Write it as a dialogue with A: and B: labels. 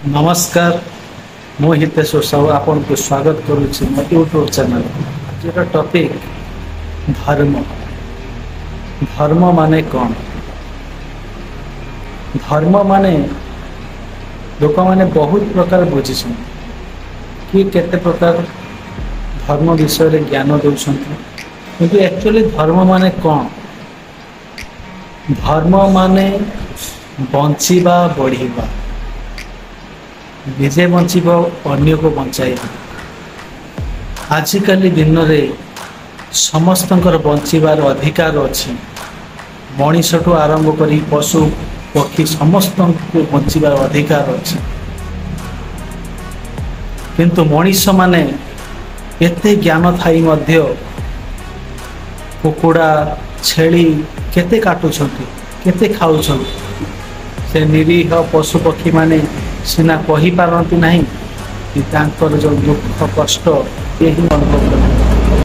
A: नमस्कार मु हितेश्वर साहू आपन को स्वागत करुच्ची मो यूट्यूब चैनल। आज टॉपिक धर्म। धर्म माने कौन? धर्म माने लोक माने बहुत प्रकार बुझी कि केते प्रकार धर्म विषय रे ज्ञान दौरान किंतु एक्चुअली धर्म माने कौन? धर्म माने बंचिबा बढ़िबा, निजे बंचिब अन्य को बंचाइबा। आजिकल दिन में समस्तंकर बंचिबार अधिकार अच्छी। मनीषठू आरंभ करी पशु पक्षी समस्त को बंचिबार अधिकार अच्छी, किंतु मनीष माने एते ज्ञान थाई मध्य कुकुड़ा छेली केते काटुछंती, केते खाउछंती। से निरीह पशु पक्षी माने सिना कही पारती नहीं कि तांकर जो दुख कष्ट यही अनुभव कर